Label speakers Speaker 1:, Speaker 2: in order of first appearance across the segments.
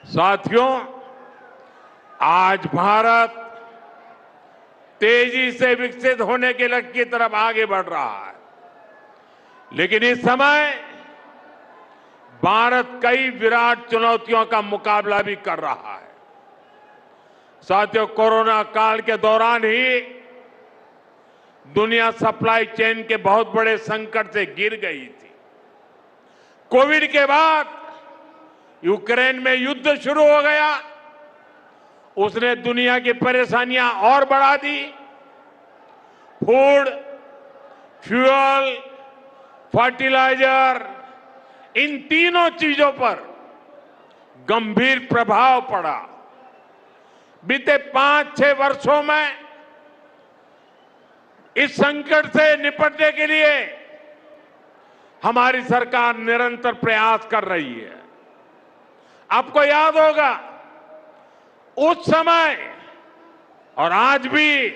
Speaker 1: साथियों, आज भारत तेजी से विकसित होने के लक्ष्य की तरफ आगे बढ़ रहा है, लेकिन इस समय भारत कई विराट चुनौतियों का मुकाबला भी कर रहा है। साथियों, कोरोना काल के दौरान ही दुनिया सप्लाई चेन के बहुत बड़े संकट से गिर गई थी। कोविड के बाद यूक्रेन में युद्ध शुरू हो गया, उसने दुनिया की परेशानियां और बढ़ा दी। फूड, फ्यूल, फर्टिलाइजर, इन तीनों चीजों पर गंभीर प्रभाव पड़ा। बीते 5-6 वर्षों में इस संकट से निपटने के लिए हमारी सरकार निरंतर प्रयास कर रही है। आपको याद होगा, उस समय और आज भी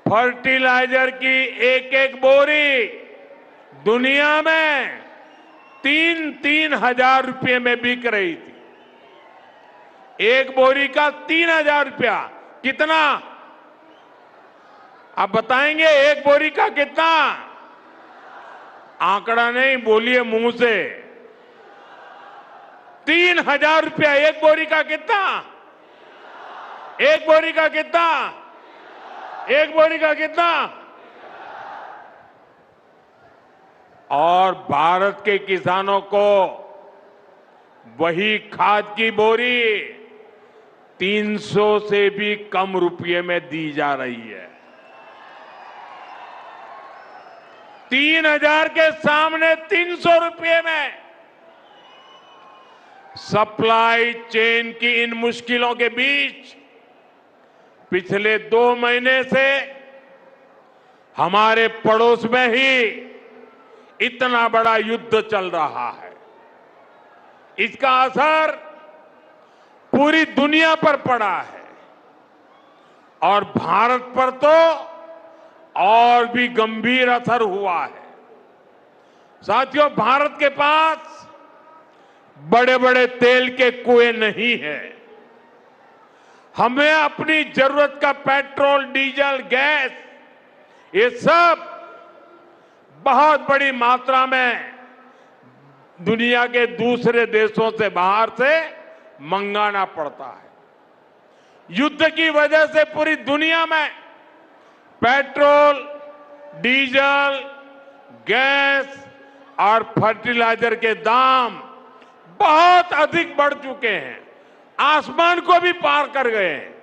Speaker 1: फर्टिलाइजर की एक एक बोरी दुनिया में 3-3 हजार रुपये में बिक रही थी। एक बोरी का 3,000 रुपया। कितना? आप बताएंगे एक बोरी का कितना? आंकड़ा नहीं, बोलिए मुंह से। 3,000 रुपया एक बोरी का। कितना? एक बोरी का कितना? एक बोरी का कितना? और भारत के किसानों को वही खाद की बोरी 300 से भी कम रुपये में दी जा रही है। 3,000 के सामने 300 रुपये में। सप्लाई चेन की इन मुश्किलों के बीच पिछले 2 महीने से हमारे पड़ोस में ही इतना बड़ा युद्ध चल रहा है। इसका असर पूरी दुनिया पर पड़ा है और भारत पर तो और भी गंभीर असर हुआ है। साथियों, भारत के पास बड़े बड़े तेल के कुएं नहीं है। हमें अपनी जरूरत का पेट्रोल, डीजल, गैस, ये सब बहुत बड़ी मात्रा में दुनिया के दूसरे देशों से, बाहर से मंगाना पड़ता है। युद्ध की वजह से पूरी दुनिया में पेट्रोल, डीजल, गैस और फर्टिलाइजर के दाम बहुत अधिक बढ़ चुके हैं, आसमान को भी पार कर गए हैं।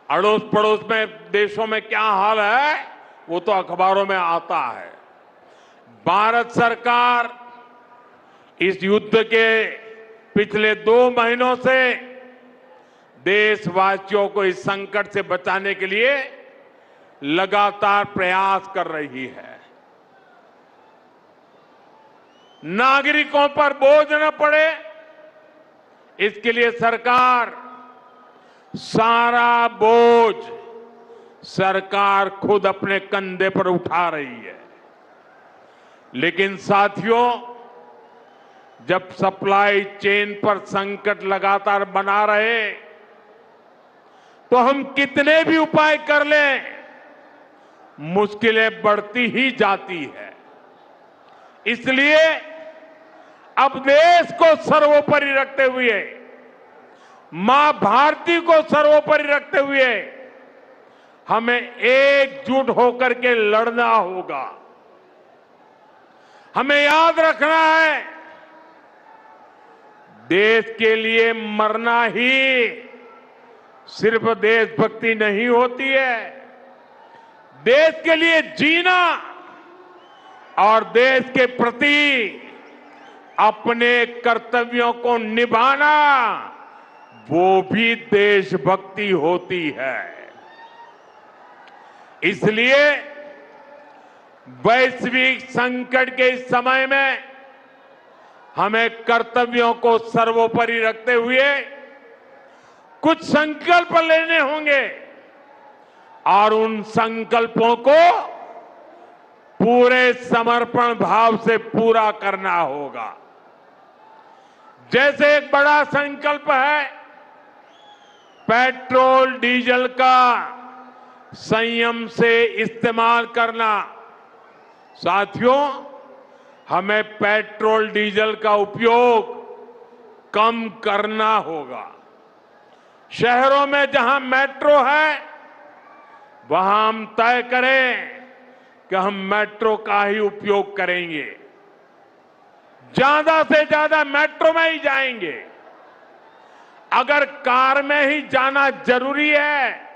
Speaker 1: अड़ोस पड़ोस में देशों में क्या हाल है वो तो अखबारों में आता है। भारत सरकार इस युद्ध के पिछले 2 महीनों से देशवासियों को इस संकट से बचाने के लिए लगातार प्रयास कर रही है। नागरिकों पर बोझ न पड़े, इसके लिए सरकार सारा बोझ सरकार खुद अपने कंधे पर उठा रही है। लेकिन साथियों, जब सप्लाई चेन पर संकट लगातार बना रहे तो हम कितने भी उपाय कर लें, मुश्किलें बढ़ती ही जाती है। इसलिए अब देश को सर्वोपरि रखते हुए, मां भारती को सर्वोपरि रखते हुए हमें एकजुट होकर के लड़ना होगा। हमें याद रखना है, देश के लिए मरना ही सिर्फ देशभक्ति नहीं होती है। देश के लिए जीना और देश के प्रति अपने कर्तव्यों को निभाना, वो भी देशभक्ति होती है। इसलिए वैश्विक संकट के इस समय में हमें कर्तव्यों को सर्वोपरि रखते हुए कुछ संकल्प लेने होंगे और उन संकल्पों को पूरे समर्पण भाव से पूरा करना होगा। जैसे एक बड़ा संकल्प है पेट्रोल डीजल का संयम से इस्तेमाल करना। साथियों, हमें पेट्रोल डीजल का उपयोग कम करना होगा। शहरों में जहां मेट्रो है वहां हम तय करें कि हम मेट्रो का ही उपयोग करेंगे, ज्यादा से ज्यादा मेट्रो में ही जाएंगे। अगर कार में ही जाना जरूरी है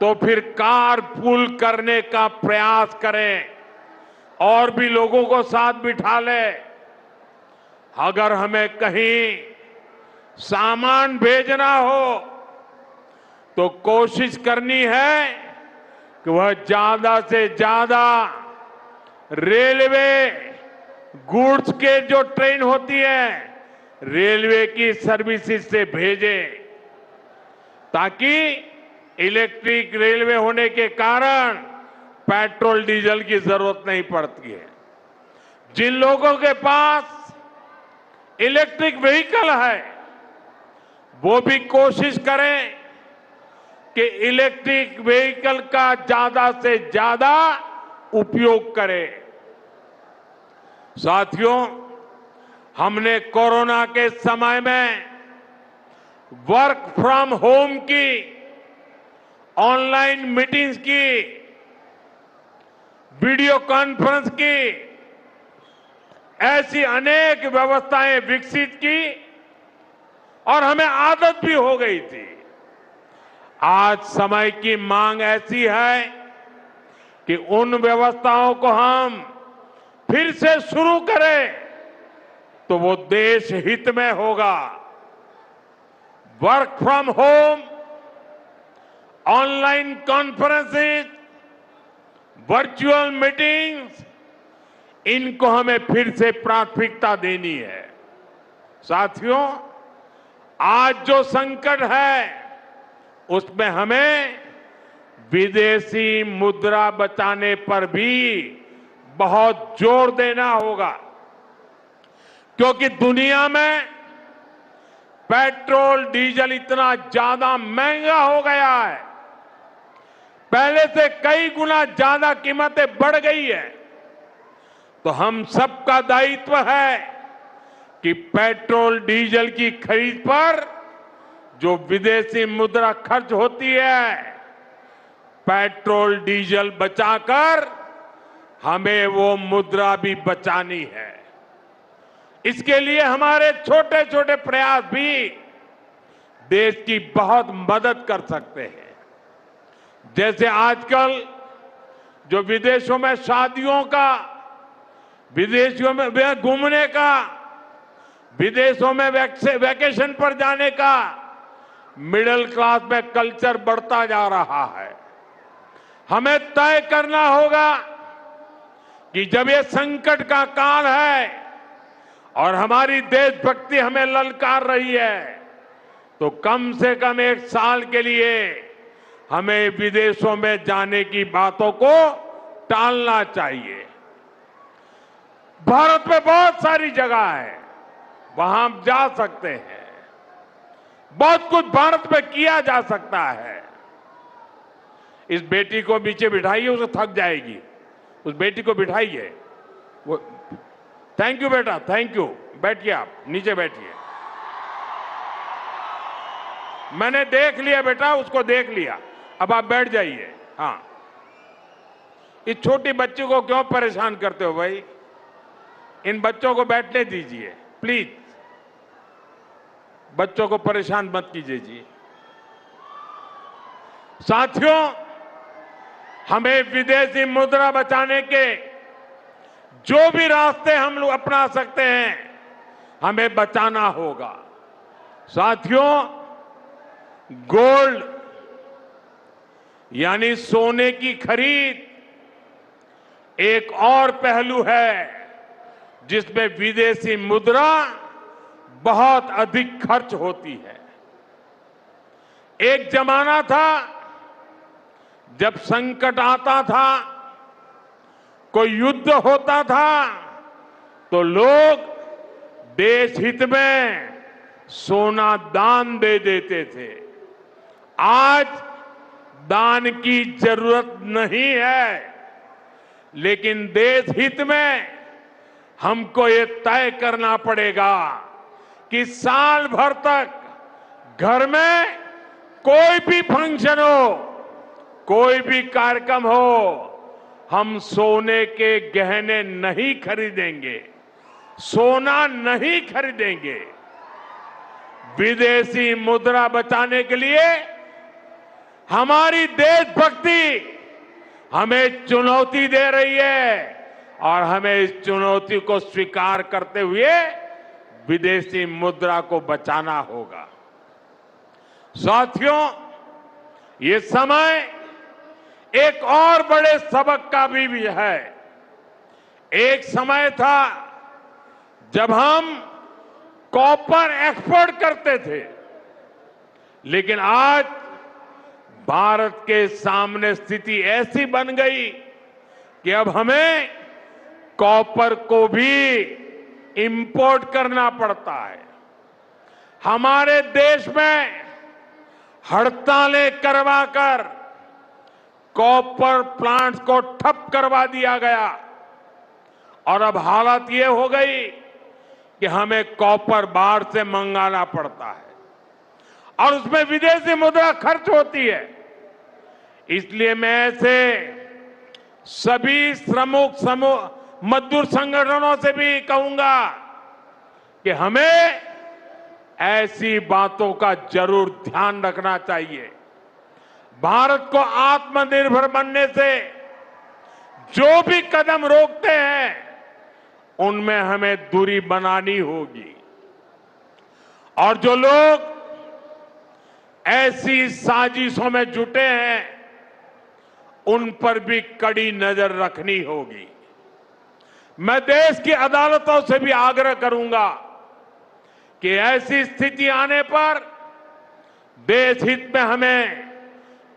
Speaker 1: तो फिर कार पूल करने का प्रयास करें और भी लोगों को साथ बिठा ले। अगर हमें कहीं सामान भेजना हो तो कोशिश करनी है कि वह ज्यादा से ज्यादा रेलवे गुड्स के जो ट्रेन होती है रेलवे की सर्विसेज से भेजें, ताकि इलेक्ट्रिक रेलवे होने के कारण पेट्रोल डीजल की जरूरत नहीं पड़ती है। जिन लोगों के पास इलेक्ट्रिक व्हीकल है वो भी कोशिश करें कि इलेक्ट्रिक व्हीकल का ज्यादा से ज्यादा उपयोग करें। साथियों, हमने कोरोना के समय में वर्क फ्रॉम होम की, ऑनलाइन मीटिंग्स की, वीडियो कॉन्फ्रेंस की, ऐसी अनेक व्यवस्थाएं विकसित की और हमें आदत भी हो गई थी। आज समय की मांग ऐसी है कि उन व्यवस्थाओं को हम फिर से शुरू करें तो वो देश हित में होगा। Work from home, online conferences, virtual meetings, इनको हमें फिर से प्राथमिकता देनी है। साथियों, आज जो संकट है उसमें हमें विदेशी मुद्रा बचाने पर भी बहुत जोर देना होगा, क्योंकि दुनिया में पेट्रोल डीजल इतना ज्यादा महंगा हो गया है, पहले से कई गुना ज्यादा कीमतें बढ़ गई है। तो हम सबका दायित्व है कि पेट्रोल डीजल की खरीद पर जो विदेशी मुद्रा खर्च होती है, पेट्रोल डीजल बचाकर हमें वो मुद्रा भी बचानी है। इसके लिए हमारे छोटे छोटे प्रयास भी देश की बहुत मदद कर सकते हैं। जैसे आजकल जो विदेशों में शादियों का, विदेशों में घूमने का, विदेशों में वैकेशन पर जाने का मिडिल क्लास में कल्चर बढ़ता जा रहा है। हमें तय करना होगा कि जब ये संकट का काल है और हमारी देशभक्ति हमें ललकार रही है तो कम से कम 1 साल के लिए हमें विदेशों में जाने की बातों को टालना चाहिए। भारत में बहुत सारी जगह है, वहां हम जा सकते हैं। बहुत कुछ भारत में किया जा सकता है। इस बेटी को नीचे बिठाइए, उसे थक जाएगी। उस बेटी को बिठाइए। वो थैंक यू बेटा, थैंक यू। बैठिए, आप नीचे बैठिए। मैंने देख लिया बेटा, उसको देख लिया, अब आप बैठ जाइए। हाँ, इस छोटी बच्ची को क्यों परेशान करते हो भाई? इन बच्चों को बैठने दीजिए प्लीज। बच्चों को परेशान मत कीजिए जी। साथियों, हमें विदेशी मुद्रा बचाने के जो भी रास्ते हम लोग अपना सकते हैं हमें बचाना होगा। साथियों, गोल्ड यानी सोने की खरीद एक और पहलू है जिसमें विदेशी मुद्रा बहुत अधिक खर्च होती है। एक जमाना था जब संकट आता था, कोई युद्ध होता था तो लोग देश हित में सोना दान दे देते थे। आज दान की जरूरत नहीं है, लेकिन देश हित में हमको ये तय करना पड़ेगा कि साल भर तक घर में कोई भी फंक्शन हो, कोई भी कार्यक्रम हो, हम सोने के गहने नहीं खरीदेंगे, सोना नहीं खरीदेंगे। विदेशी मुद्रा बचाने के लिए हमारी देशभक्ति हमें चुनौती दे रही है और हमें इस चुनौती को स्वीकार करते हुए विदेशी मुद्रा को बचाना होगा। साथियों, ये समय एक और बड़े सबक का भी है। एक समय था जब हम कॉपर एक्सपोर्ट करते थे, लेकिन आज भारत के सामने स्थिति ऐसी बन गई कि अब हमें कॉपर को भी इंपोर्ट करना पड़ता है। हमारे देश में हड़तालें करवाकर कॉपर प्लांट्स को ठप करवा दिया गया और अब हालत ये हो गई कि हमें कॉपर बाहर से मंगाना पड़ता है और उसमें विदेशी मुद्रा खर्च होती है। इसलिए मैं ऐसे सभी मजदूर संगठनों से भी कहूंगा कि हमें ऐसी बातों का जरूर ध्यान रखना चाहिए। भारत को आत्मनिर्भर बनने से जो भी कदम रोकते हैं, उनमें हमें दूरी बनानी होगी और जो लोग ऐसी साजिशों में जुटे हैं, उन पर भी कड़ी नजर रखनी होगी। मैं देश की अदालतों से भी आग्रह करूंगा कि ऐसी स्थिति आने पर देश हित में हमें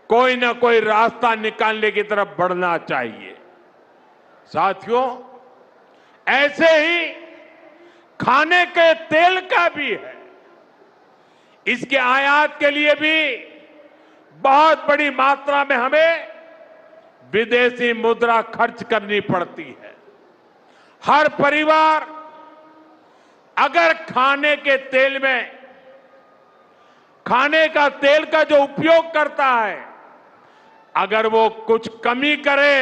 Speaker 1: कोई ना कोई रास्ता निकालने की तरफ बढ़ना चाहिए। साथियों, ऐसे ही खाने के तेल का भी है। इसके आयात के लिए भी बहुत बड़ी मात्रा में हमें विदेशी मुद्रा खर्च करनी पड़ती है। हर परिवार अगर खाने के तेल में खाने का तेल का जो उपयोग करता है, अगर वो कुछ कमी करे,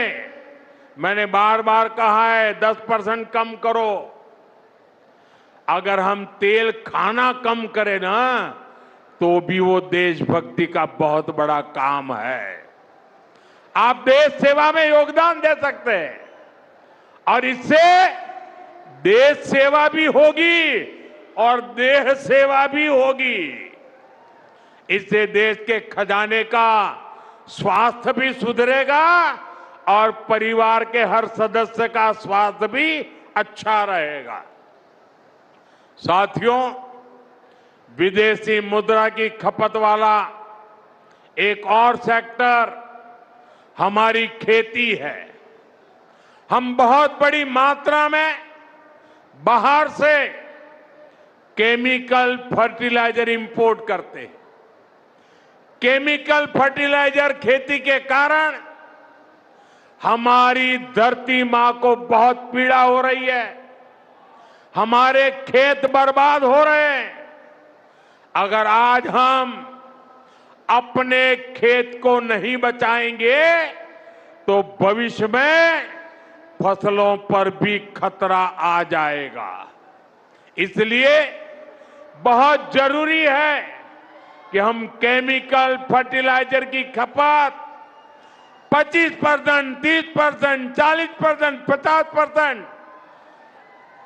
Speaker 1: मैंने बार बार कहा है 10% कम करो। अगर हम तेल खाना कम करें ना, तो भी वो देशभक्ति का बहुत बड़ा काम है। आप देश सेवा में योगदान दे सकते हैं और इससे देश सेवा भी होगी और देह सेवा भी होगी। इससे देश के खजाने का स्वास्थ्य भी सुधरेगा और परिवार के हर सदस्य का स्वास्थ्य भी अच्छा रहेगा। साथियों, विदेशी मुद्रा की खपत वाला एक और सेक्टर हमारी खेती है। हम बहुत बड़ी मात्रा में बाहर से केमिकल फर्टिलाइजर इंपोर्ट करते हैं। केमिकल फर्टिलाइजर खेती के कारण हमारी धरती मां को बहुत पीड़ा हो रही है। हमारे खेत बर्बाद हो रहे हैं। अगर आज हम अपने खेत को नहीं बचाएंगे तो भविष्य में फसलों पर भी खतरा आ जाएगा। इसलिए बहुत जरूरी है कि हम केमिकल फर्टिलाइजर की खपत 25%, 30%, 40%, 50%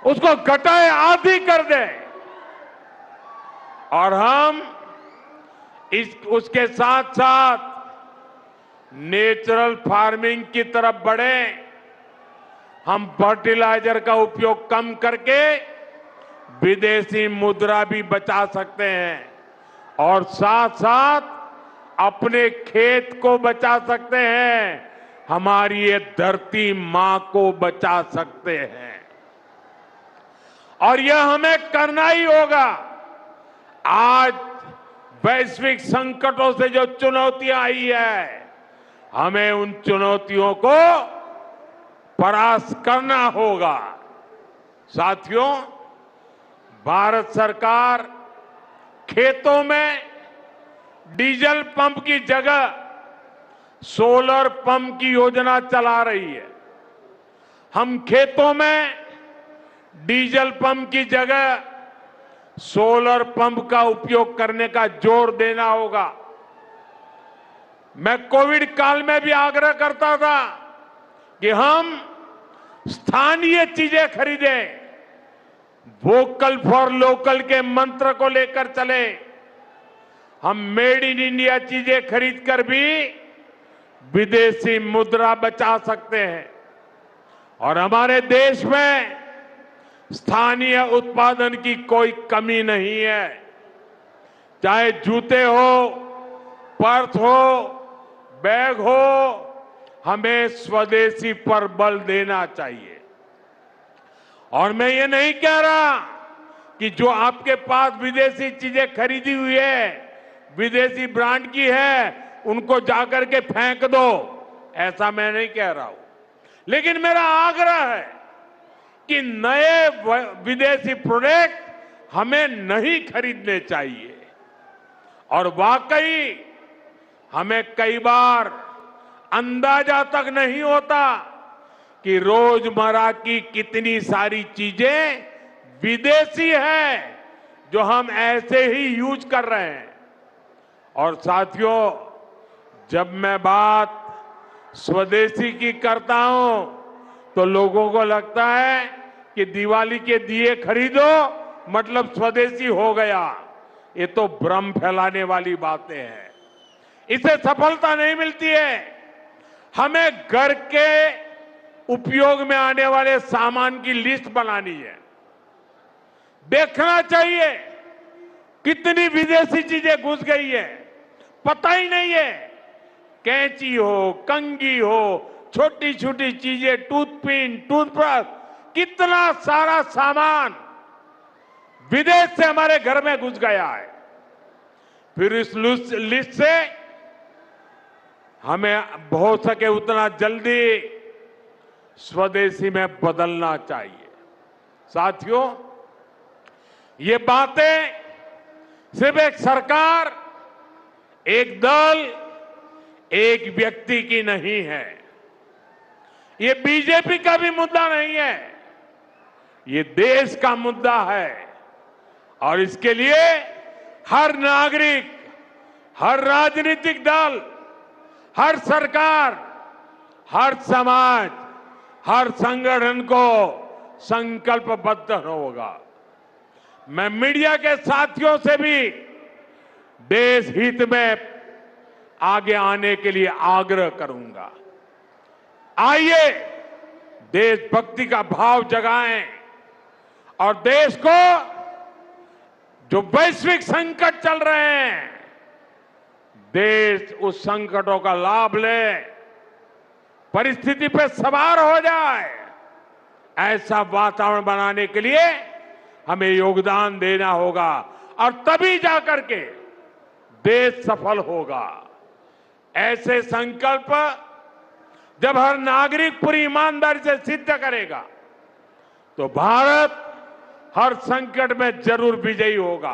Speaker 1: उसको घटाए, आधी कर दें और हम उसके साथ साथ नेचुरल फार्मिंग की तरफ बढ़ें। हम फर्टिलाइजर का उपयोग कम करके विदेशी मुद्रा भी बचा सकते हैं और साथ साथ अपने खेत को बचा सकते हैं, हमारी ये धरती मां को बचा सकते हैं। और यह हमें करना ही होगा। आज वैश्विक संकटों से जो चुनौतियां आई है, हमें उन चुनौतियों को परास्त करना होगा। साथियों, भारत सरकार खेतों में डीजल पंप की जगह सोलर पंप की योजना चला रही है। हम खेतों में डीजल पंप की जगह सोलर पंप का उपयोग करने का जोर देना होगा। मैं कोविड काल में भी आग्रह करता था कि हम स्थानीय चीजें खरीदें, वोकल फॉर लोकल के मंत्र को लेकर चले। हम मेड इन इंडिया चीजें खरीदकर भी विदेशी मुद्रा बचा सकते हैं और हमारे देश में स्थानीय उत्पादन की कोई कमी नहीं है। चाहे जूते हो, पर्स हो, बैग हो, हमें स्वदेशी पर बल देना चाहिए। और मैं ये नहीं कह रहा कि जो आपके पास विदेशी चीजें खरीदी हुई है, विदेशी ब्रांड की है, उनको जाकर के फेंक दो, ऐसा मैं नहीं कह रहा हूं। लेकिन मेरा आग्रह है कि नए विदेशी प्रोडक्ट हमें नहीं खरीदने चाहिए। और वाकई हमें कई बार अंदाजा तक नहीं होता कि रोजमर्रा की कितनी सारी चीजें विदेशी है जो हम ऐसे ही यूज कर रहे हैं। और साथियों, जब मैं बात स्वदेशी की करता हूं तो लोगों को लगता है कि दिवाली के दिए खरीदो मतलब स्वदेशी हो गया। ये तो भ्रम फैलाने वाली बातें हैं, इसे सफलता नहीं मिलती है। हमें घर के उपयोग में आने वाले सामान की लिस्ट बनानी है। देखना चाहिए कितनी विदेशी चीजें घुस गई है, पता ही नहीं है। कैंची हो, कंघी हो, छोटी छोटी चीजें, टूथपिन, टूथब्रश, कितना सारा सामान विदेश से हमारे घर में घुस गया है। फिर इस लिस्ट से हमें हो सके उतना जल्दी स्वदेशी में बदलना चाहिए। साथियों, ये बातें सिर्फ एक सरकार, एक दल, एक व्यक्ति की नहीं है। ये बीजेपी का भी मुद्दा नहीं है, ये देश का मुद्दा है। और इसके लिए हर नागरिक, हर राजनीतिक दल, हर सरकार, हर समाज, हर संगठन को संकल्पबद्ध होगा। मैं मीडिया के साथियों से भी देश हित में आगे आने के लिए आग्रह करूंगा। आइए देशभक्ति का भाव जगाएं और देश को जो वैश्विक संकट चल रहे हैं, देश उस संकटों का लाभ ले, परिस्थिति पे सवार हो जाए। ऐसा वातावरण बनाने के लिए हमें योगदान देना होगा और तभी जाकर के देश सफल होगा। ऐसे संकल्प जब हर नागरिक पूरी ईमानदारी से सिद्ध करेगा तो भारत हर संकट में जरूर विजयी होगा।